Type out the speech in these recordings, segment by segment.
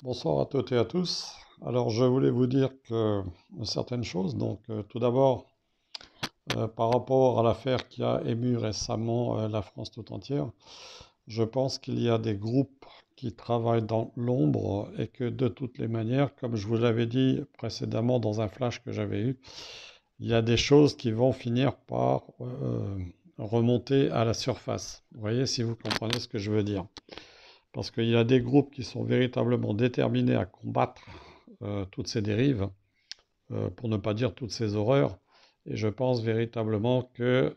Bonsoir à toutes et à tous. Alors, je voulais vous dire que certaines choses. Donc, tout d'abord, par rapport à l'affaire qui a ému récemment la France tout entière, je pense qu'il y a des groupes qui travaillent dans l'ombre et que de toutes les manières, comme je vous l'avais dit précédemment dans un flash que j'avais eu, il y a des choses qui vont finir par remonter à la surface. Vous voyez, si vous comprenez ce que je veux dire. Parce qu'il y a des groupes qui sont véritablement déterminés à combattre toutes ces dérives, pour ne pas dire toutes ces horreurs. Et je pense véritablement que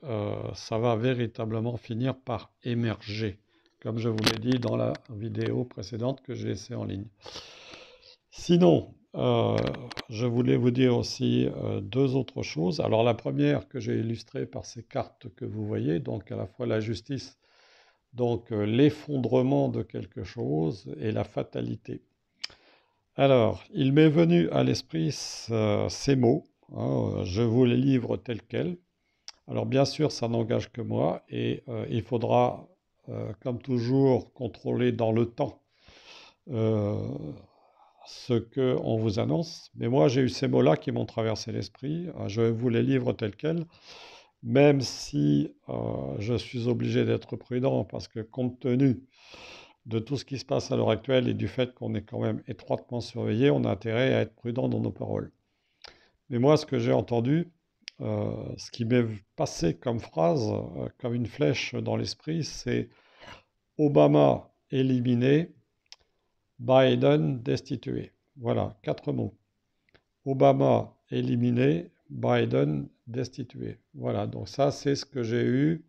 ça va véritablement finir par émerger, comme je vous l'ai dit dans la vidéo précédente que j'ai laissée en ligne. Sinon, je voulais vous dire aussi deux autres choses. Alors la première que j'ai illustrée par ces cartes que vous voyez, donc à la fois la justice, donc l'effondrement de quelque chose et la fatalité. Alors, il m'est venu à l'esprit ces mots, hein, je vous les livre tels quels. Alors bien sûr, ça n'engage que moi et il faudra, comme toujours, contrôler dans le temps euh, ce qu'on vous annonce. Mais moi, j'ai eu ces mots-là qui m'ont traversé l'esprit. Je vous les livre tels quels, même si je suis obligé d'être prudent parce que compte tenu de tout ce qui se passe à l'heure actuelle et du fait qu'on est quand même étroitement surveillé, on a intérêt à être prudent dans nos paroles. Mais moi, ce que j'ai entendu, ce qui m'est passé comme phrase, comme une flèche dans l'esprit, c'est Obama éliminé, Biden destitué. Voilà, quatre mots. Obama éliminé, Biden destitué. Voilà, donc ça, c'est ce que j'ai eu,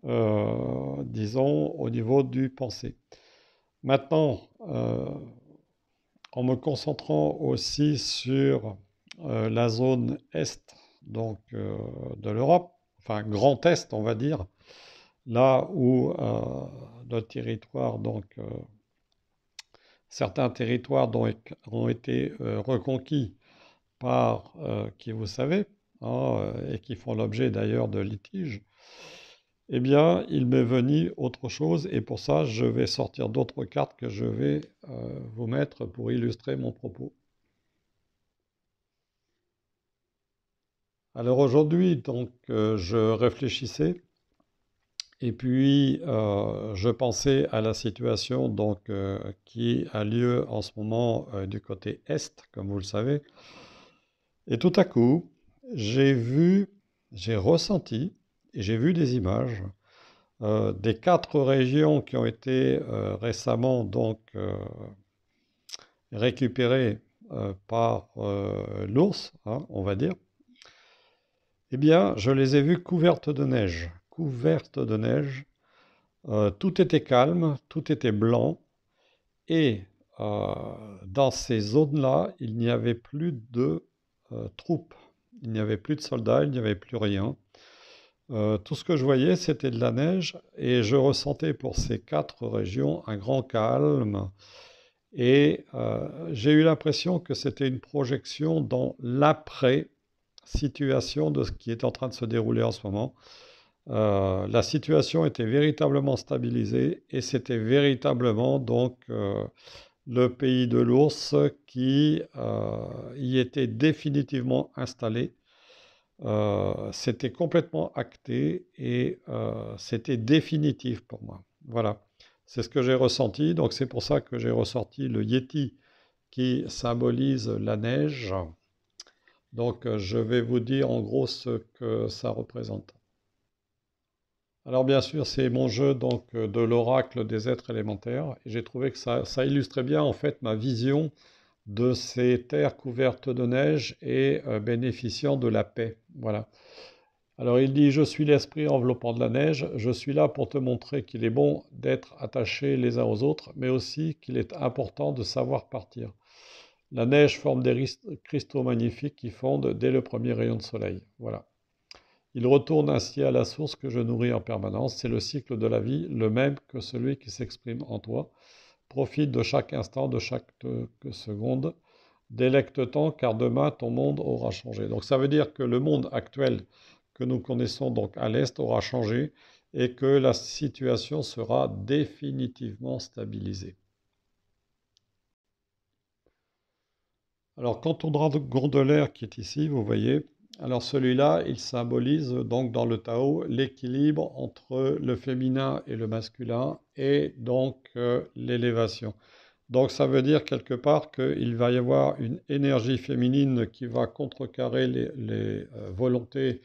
disons, au niveau du pensée. Maintenant, en me concentrant aussi sur la zone Est donc, de l'Europe, enfin Grand Est on va dire, là où notre territoire, donc certains territoires ont été reconquis par qui vous savez, hein, et qui font l'objet d'ailleurs de litiges, eh bien il m'est venu autre chose et pour ça je vais sortir d'autres cartes que je vais vous mettre pour illustrer mon propos. Alors aujourd'hui, donc, je réfléchissais et puis je pensais à la situation donc, qui a lieu en ce moment du côté Est, comme vous le savez. Et tout à coup, j'ai vu, j'ai ressenti et j'ai vu des images des quatre régions qui ont été récemment donc récupérées par l'ours, hein, on va dire. Eh bien, je les ai vues couvertes de neige. Couvertes de neige. Tout était calme, tout était blanc. Et euh, dans ces zones-là, il n'y avait plus de troupes. Il n'y avait plus de soldats, il n'y avait plus rien. Tout ce que je voyais, c'était de la neige. Et je ressentais pour ces quatre régions un grand calme. Et j'ai eu l'impression que c'était une projection dans l'après-situation de ce qui est en train de se dérouler en ce moment. La situation était véritablement stabilisée et c'était véritablement donc le pays de l'ours qui y était définitivement installé. C'était complètement acté et c'était définitif pour moi. Voilà, c'est ce que j'ai ressenti. Donc c'est pour ça que j'ai ressorti le Yeti qui symbolise la neige. Donc je vais vous dire en gros ce que ça représente. Alors bien sûr, c'est mon jeu donc de l'oracle des êtres élémentaires. Et j'ai trouvé que ça illustrait bien en fait ma vision de ces terres couvertes de neige et bénéficiant de la paix. Voilà. Alors il dit, je suis l'esprit enveloppant de la neige, je suis là pour te montrer qu'il est bon d'être attachés les uns aux autres, mais aussi qu'il est important de savoir partir. La neige forme des cristaux magnifiques qui fondent dès le premier rayon de soleil. Voilà. Il retourne ainsi à la source que je nourris en permanence. C'est le cycle de la vie, le même que celui qui s'exprime en toi. Profite de chaque instant, de chaque seconde. Délecte-t'en, car demain ton monde aura changé. Donc ça veut dire que le monde actuel que nous connaissons donc à l'Est aura changé et que la situation sera définitivement stabilisée. Alors, quant au dragon de l'air qui est ici, vous voyez, alors celui-là, il symbolise donc dans le Tao l'équilibre entre le féminin et le masculin et donc l'élévation. Donc ça veut dire quelque part qu'il va y avoir une énergie féminine qui va contrecarrer les volontés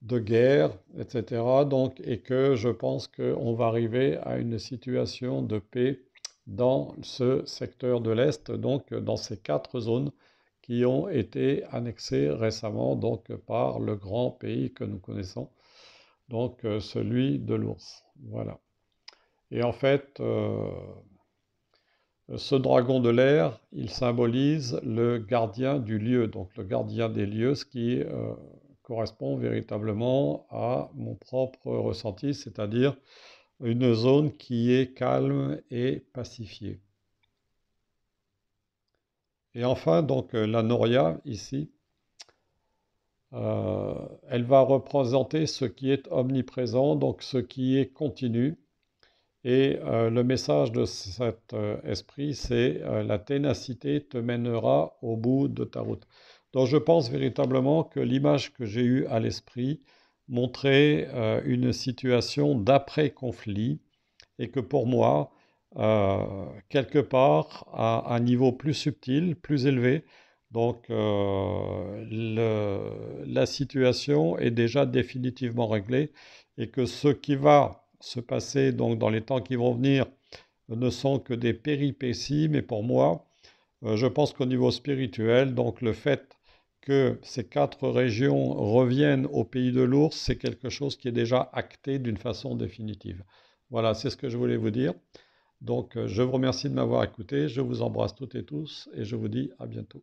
de guerre, etc. Donc, et que je pense qu'on va arriver à une situation de paix dans ce secteur de l'Est, donc dans ces quatre zones qui ont été annexées récemment donc par le grand pays que nous connaissons, donc celui de l'ours. Voilà. Et en fait, ce dragon de l'air, il symbolise le gardien du lieu, donc le gardien des lieux, ce qui correspond véritablement à mon propre ressenti, c'est-à-dire une zone qui est calme et pacifiée. Et enfin, donc la Noria, ici, euh, elle va représenter ce qui est omniprésent, donc ce qui est continu. Et le message de cet esprit, c'est la ténacité te mènera au bout de ta route. Donc je pense véritablement que l'image que j'ai eue à l'esprit montrait une situation d'après-conflit et que pour moi, quelque part, à un niveau plus subtil, plus élevé, donc la situation est déjà définitivement réglée et que ce qui va se passer donc dans les temps qui vont venir ne sont que des péripéties, mais pour moi, je pense qu'au niveau spirituel, donc le fait que ces quatre régions reviennent au pays de l'ours, c'est quelque chose qui est déjà acté d'une façon définitive. Voilà, c'est ce que je voulais vous dire. Donc, je vous remercie de m'avoir écouté, je vous embrasse toutes et tous et je vous dis à bientôt.